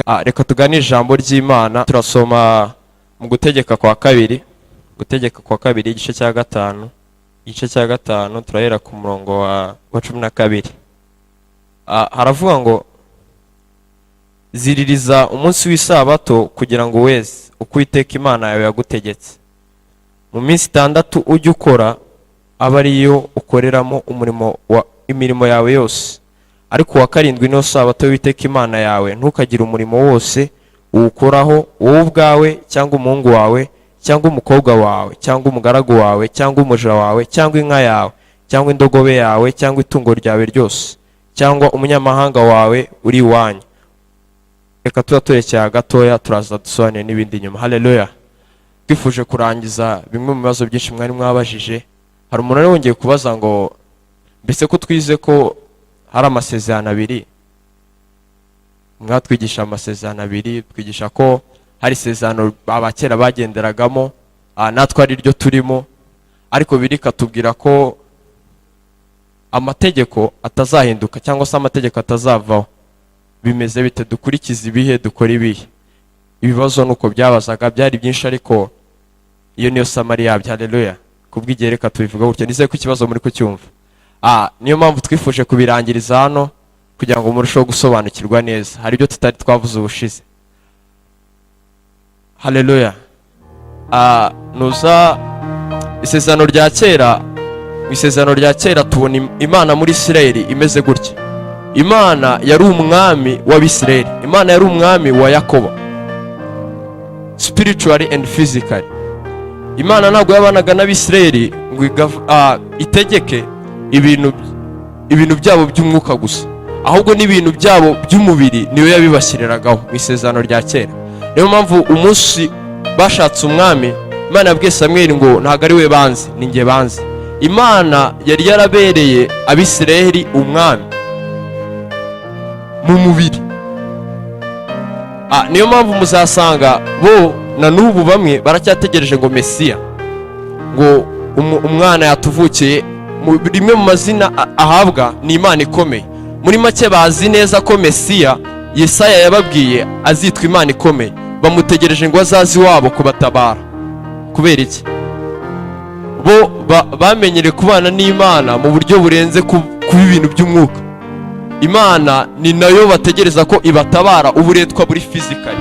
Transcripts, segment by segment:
Reka tugane ijambo ry'Imana. Turasoma mu gutegeka kwa kabiri, igice cya gatanu, turahera ku murongo wa 12. Haravuga ngo ziririza umunsi w'isabato kugira ngo weze uko Uwiteka Imana yawe yagutegetse. Mu minsi 6 ujye ukora, aba ariyo ukoreramo imirimo yawe yose. Ariko wa 7 niyo sabato y'Uwiteka Imana yawe, ntukagire umurimo wose uwukoraho, wowe ubwawe cyangwa umuhungu wawe cyangwa umukobwa wawe cyangwa umugaragu wawe cyangwa umuja wawe cyangwa inka yawe cyangwa indogobe yawe cyangwa itungo ryawe ryose cyangwa umunyamahanga wawe uri iwanyu. Reka turekera gatoya, turaza dusobanure n'ibindi nyuma. Haleluya. Twifuje kurangiza bimwe mu bibazo byinshi mwari mwabajije. Hari umuntu wongeye kubaza ngo mbese ko twize ko hari amasezerano abiri, mwatwigisha amasezerano abiri, twigisha ko hari isezerano abakera bagenderagamo, natwe ari ryo turimo, ariko birikatubwira ko amategeko atazahinduka cyangwa se amategeko atazavaho. Bimeze bite? Dukurikiza ibihe, dukora ibihe? Ibibazo nuko byabazaga byari byinshi, ariko iyo niyo samari yabyo. Haleluya. Kubw'igihe reka tubivuga gutyo, nizeye ko ikibazo muri kucyumva. Niyo mpamvu twifuje kubirangiriza hano kugira ngo murusheho gusobanukirwa neza. Hari ibyo tutari twavuze ubushize. Haleluya. Nuza isezerano rya kera tubona Imana muri Isirayeli imeze gutya. Imana yari umwami w'Abisirayeli, Imana yari umwami wa Yakobo, spiritually and physically. Imana ntabwo yabanaga n'Abisirayeli ngo itegeke ibintu byabo by'umwuka gusa, ahubwo n'ibintu byabo by'umubiri niyo yabibashyiriragaho mu isezerano rya kera. Niyo mpamvu umunsi bashatse umwami, Imana yabwiye Samweli ngo ntabwo ari we banze, ni njye banze. Imana yari yarabereye Abisirayeli umwami mu mubiri. Niyo mpamvu muzasanga bo na n'ubu bamwe baracyategereje ngo Mesiya, ngo umwana yatuvukiye. Rimwe mu mazina ahabwa ni Imana ikomeye. Muri make bazi neza ko Mesiya Yesaya yababwiye azitwa Imana ikomeye. Bamutegereje ngo azazi wabo kubatabara. Kubera iki? Bo bamenyere kubana n'Imana mu buryo burenze kuba ibintu by'umwuka. Imana ni nayo bategereza ko ibatabara uburetwa buri physically.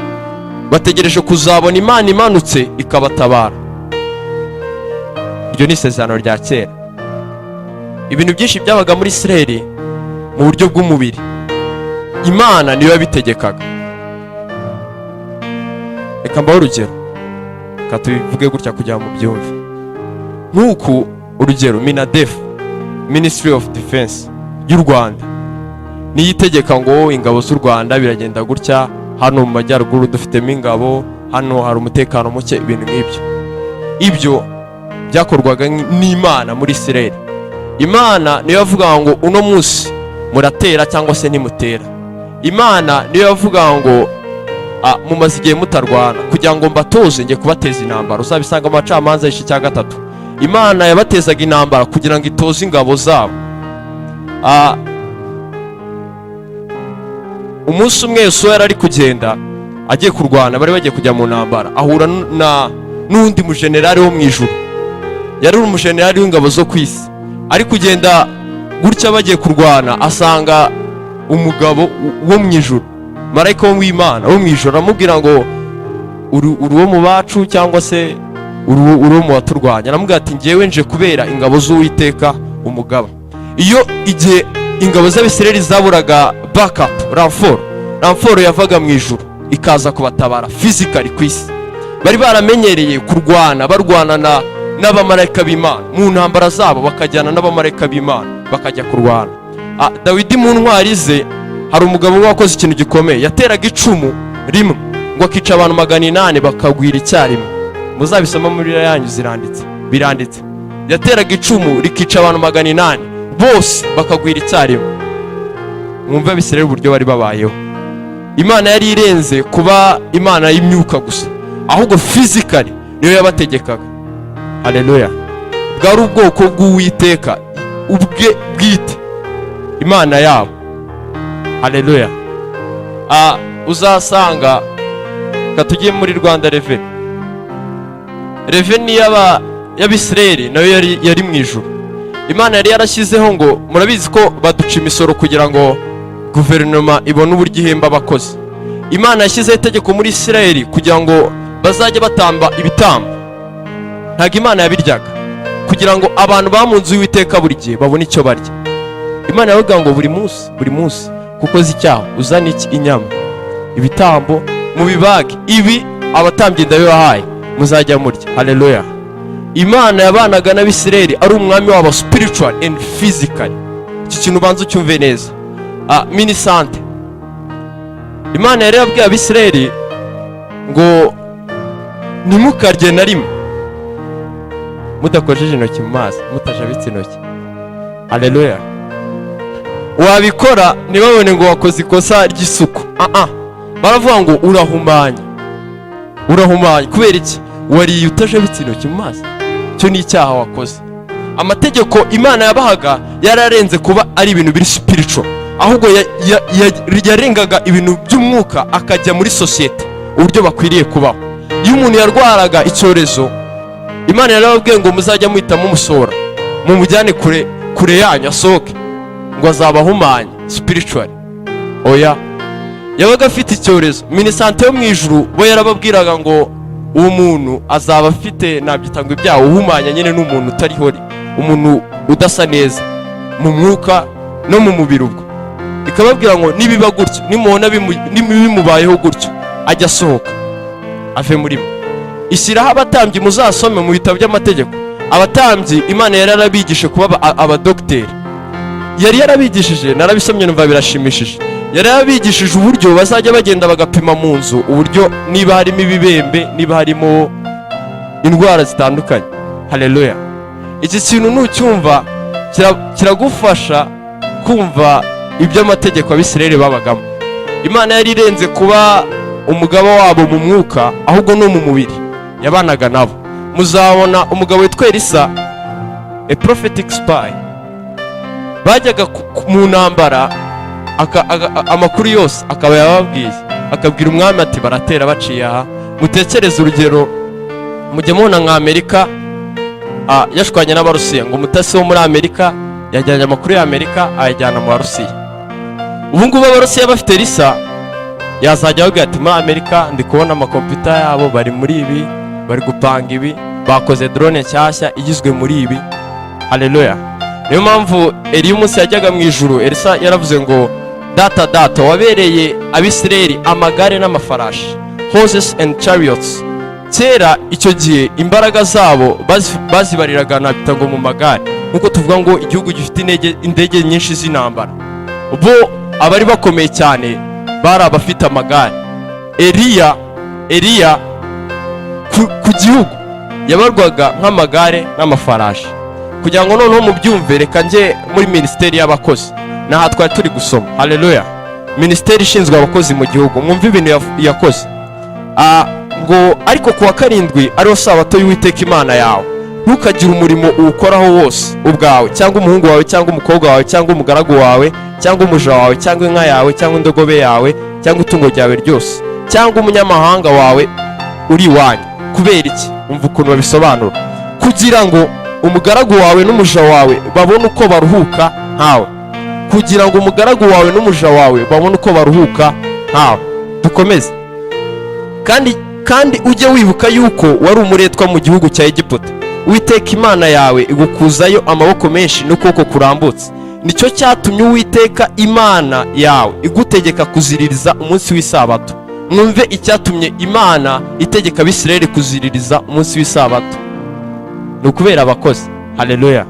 Bategereje kuzabona Imana imanutse ikabatabara. Iryo ni isezerano rya kera. Ibintu byinshi byabaga muri Isirayeli mu buryo bw'umubiri, Imana niyo yabitegekaga. Reka mbaho urugero, reka tubivuge gutya kugira ngo mubyumve. Nk'uku urugero, Minadef, Ministry of Defense y'u Rwanda, niyo itegeka ngo ingabo z'u Rwanda biragenda gutya, hano mu majyaruguru dufitemo ingabo, hano hari umutekano muke, ibintu nk'ibyo. Ibyo byakorwaga n'Imana muri Isirayeli. Imana niyo yavuga ngo uno munsi muratera cyangwa se nimutera. Imana niyo yavuga ngo mumaze igihe mutarwana kugira ngo mbatoze nge kubateza intambara. Uzabisanga mu Bacamanza igice cya 3. Imana yabatezaga intambara kugira ngo itoze ingabo zabo. Umunsi umwe Yesu yari ari kugenda agiye kurwana, bari bagiye kujya mu ntambara, ahura n'undi mujenerali wo mu ijuru. Yari umujenerali w'ingabo zo ku isi. Ari kugenda gutya bagiye kurwana, asanga umugabo wo mu ijuru, marayika w'Imana wo mu ijuru, amubwira ngo uri wo mu bacu cyangwa se uri wo mu baturwanya. Aramubwira ati ngewe nje kubera ingabo z'Uwiteka umugaba. Iyo igihe ingabo z'Abisirayeli zaburaga backup, ramforo yavaga mu ijuru ikaza kubatabara physically ku isi. Bari baramenyereye kurwana, barwanana n'abamarayika b'Imana mu ntambara zabo, bakajyana n'abamarayika b'Imana bakajya kurwana. Dawidi mu ntwari ze hari umugabo wakoze ikintu gikomeye. Yateraga icumu rimwe ngo akica abantu 800 bakagwira icyarimwe. Muzabisoma muri yanyu biranditse. Yateraga icumu rikica abantu 800 bose bakagwira icyarimwe. Mwumva Abisirayeli uburyo bari babayeho. Imana yari irenze kuba Imana y'imyuka gusa, ahubwo physically niyo yabategekaga. Haleluya. Bwari ubwoko bw'Uwiteka ubwe bwite, Imana yabo. Haleluya. uzasanga katugiye muri Rwanda Reveni y'Abisirayeli nayo yari mu ijuru. Imana yari yarashyizeho ngo murabizi ko baduca imisoro kugira ngo guverinoma ibone uburyo ihemba abakozi. Imana yashyizeho itegeko muri Isirayeli kugira ngo bazajye batamba ibitambo. Ntabwo Imana yabiryaga kugira ngo abantu bamunze Uwiteka buri gihe babone icyo barya. Imana yavuga ngo buri munsi kuko zicyaha uzana inyama ibitambo mu bibage ibi abatambye ndabibahaye muzajya murya. Haleluya. Imana yabanaga n'Abisirayeli ari umwami wabo spiritual and physical. Iki kintu banza ucyumve neza. Mini sante. Imana yari yabwiye Abisirayeli ngo ntimukarye na rimwe mudakojeje intoki mu mazi, mutajabitse intoki. Haleluya. Wabikora ntibabone ngo wakoze ikosa ry'isuku. Baravuga ngo urahumanya kubera iki? Wariye utajabitse intoki mu mazi. Cyo ni icyaha wakoze. Amategeko Imana yabahaga yararenze kuba ari ibintu biri spiritual, ahubwo yarengaga ibintu by'umwuka akajya muri society uburyo bakwiriye kubaho. Iyo umuntu yarwaraga icyorezo, Imana yarababwiye ngo muzajya muhitamo umusora mumujyane kure yanyu asohoke ngo azabahumanye spiritual. Oya, yabaga afite icyorezo. Minisante yo mu ijuru bo yarababwiraga ngo uwo muntu azaba afite nabyita ngo ibyaha uhumanya nyine n'umuntu utari hori, umuntu udasa neza mu mwuka no mu mubiri. Ubwo ikababwira ngo nibiba gutyo, nimubona bimubayeho gutyo, ajya asohoka ave muri mwe. Ishyiraho abatambyi muzasome mu bitabo by'amategeko. Abatambyi Imana yari yarabigishije kuba abadogiteri. Yari yarabigishije, narabisomye numva birashimishije. Yari yarabigishije uburyo bazajya bagenda bagapima mu nzu uburyo niba harimo ibibembe, niba harimo indwara zitandukanye. Haleluya. Iki kintu nucyumva kiragufasha kumva ibyo amategeko Abisirayeli babagamo. Imana yari irenze kuba umugabo wabo mu mwuka, ahubwo no mu mubiri yabanaga nabo. Muzabona umugabo witwa Elisa, a prophetic spy, bajyaga mu ntambara amakuru yose akaba yababwiye, akabwira umwami ati baratera baciye aha. Mutekereze urugero, mujye mubona nka Amerika yashwanye n'Abarusiya, ngo umutasi wo muri Amerika yajyanye amakuru y'Amerika ayajyana mu Barusiya. Ubu ngubu Abarusiya bafite Elisa, yazajya avuga ati muri Amerika ndi kubona amakompiyuta yabo bari muri ibi, bari gupanga ibi, bakoze drone nshyashya igizwe muri ibi. Haleluya. Niyo mpamvu Eliya umunsi yajyaga mu ijuru, Elisa yaravuze ngo data wabereye Abisirayeli amagare n'amafarashi, horses and chariots. Kera icyo gihe imbaraga zabo bazibariraga nabita ngo mu magare, nkuko tuvuga ngo igihugu gifite indege nyinshi z'intambara. Bo abari bakomeye cyane bari abafite amagare. Eliya ku gihugu yabarwaga nk'amagare n'amafarashi. Kugira ngo noneho mubyumve, reka nje muri minisiteri y'abakozi. Naha twari turi gusoma. Haleluya. Minisiteri ishinzwe abakozi mu gihugu, mwumve ibintu yakoze. Ngo ariko kuwa karindwi ariho sabato y'Uwiteka Imana yawe, ntukagire umurimo uwukoraho wose ubwawe, cyangwa umuhungu wawe, cyangwa umukobwa wawe, cyangwa umugaragu wawe, cyangwa umuja wawe, cyangwa inka yawe, cyangwa indogobe yawe, cyangwa itungo ryawe ryose, cyangwa umunyamahanga wawe uri iwanyu. Kubera iki? Umva ukuntu babisobanura. Kugira ngo umugaragu wawe n'umuja wawe babone uko baruhuka nkawe. Kugira ngo umugaragu wawe n'umuja wawe babone uko baruhuka nkawe. Dukomeze. Kandi ujye wibuka yuko wari umuretwa mu gihugu cya Egiputa. Uwiteka Imana yawe igukuzayo amaboko menshi n'ukuboko kurambutse. Nicyo cyatumye Uwiteka Imana yawe igutegeka kuziririza umunsi w'isabato. Mwumve icyatumye Imana itegeka Abisirayeli kuziririza umunsi w'isabato. Ni ukubera abakozi. Haleluya.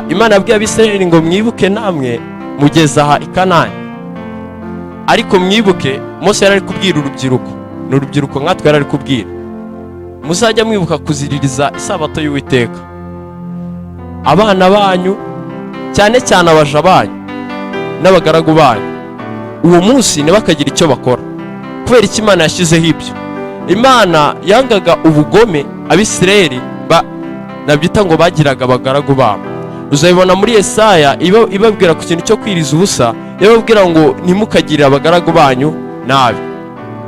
Imana yabwiye Abisirayeli ngo mwibuke namwe mugeze aha i Kanani. Ariko mwibuke, Mose yari ari kubwira urubyiruko, n'urubyiruko nkatwe yari ari kubwira, muzajya mwibuka kuziririza isabato y'Uwiteka. Abana banyu, cyane cyane abaja banyu n'abagaragu banyu, uwo munsi ntibakagira icyo bakora. Kubera iki Imana yashyizeho ibyo? Imana yangaga ubugome Abisirayeli nabyita ngo bagiraga abagaragu babo. Uzabibona muri Yesaya ibabwira ku kintu cyo kwiriza ubusa, yababwira ngo ntimukagirire abagaragu banyu nabi.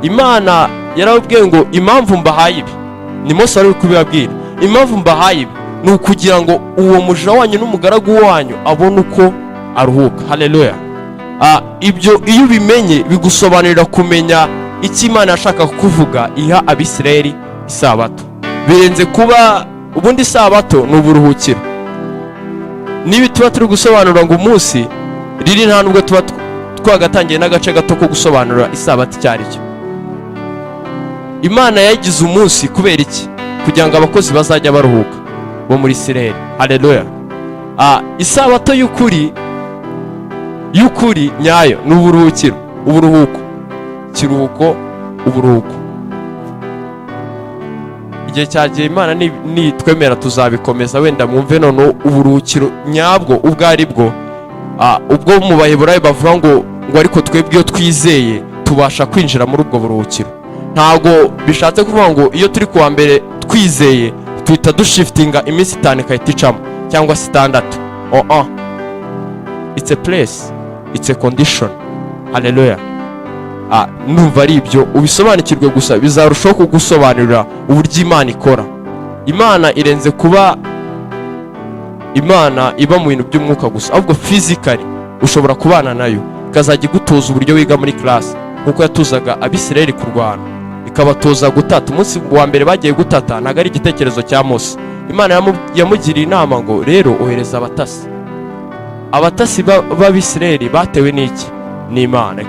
Imana yarababwiye ngo impamvu mbahaye ibi, ni Mose wari kubibabwira, impamvu mbahaye ibi ni ukugira ngo uwo muja wanyu n'umugaragu wanyu abone uko aruhuka. Haleluya. Ibyo iyo ubimenye bigusobanurira kumenya icyo Imana yashaka kuvuga iha Abisirayeli isabato. Birenze kuba ubundi isabato ni uburuhukiro. Niba tuba turi gusobanura ngo umunsi riri, nta nubwo tuba twagatangiye n'agace gato ko gusobanura isabato icyo ari cyo. Imana yagize umunsi kubera iki? Kugira ngo abakozi bazajya baruhuka bo muri Isirayeli. Haleluya. Isabato y'ukuri nyayo ni uburuhukiro, uburuhuko, kiruhuko, uburuhuko. Igihe cyagiye Imana nitwemera tuzabikomeza, wenda mwumve none uburuhukiro nyabwo ubwo ari bwo. Ubwo mu Baheburayo bavuga ngo ariko twebwe iyo twizeye tubasha kwinjira muri ubwo buruhukiro. Ntago bishatse kuvuga ngo iyo turi kuwa mbere twizeye tuhita dushiftinga iminsi 5 ikahita icamo cyangwa 6. It's a place, it's a condition. Haleluya. Numva ari ibyo ubisobanukirwe gusa bizarushaho kugusobanurira uburyo Imana ikora. Imana irenze kuba Imana iba mu bintu by'umwuka gusa, ahubwo physically ushobora kubana nayo ikazajya gutoza uburyo wiga muri class, nkuko yatuzaga Abisirayeli kurwana, ikabatoza gutata. Umunsi wa mbere bagiye gutata ntago ari igitekerezo cya Mose. Imana yamugiriye inama ngo rero ohereza abatasi b'Abisirayeli batewe n'iki? N'Imana.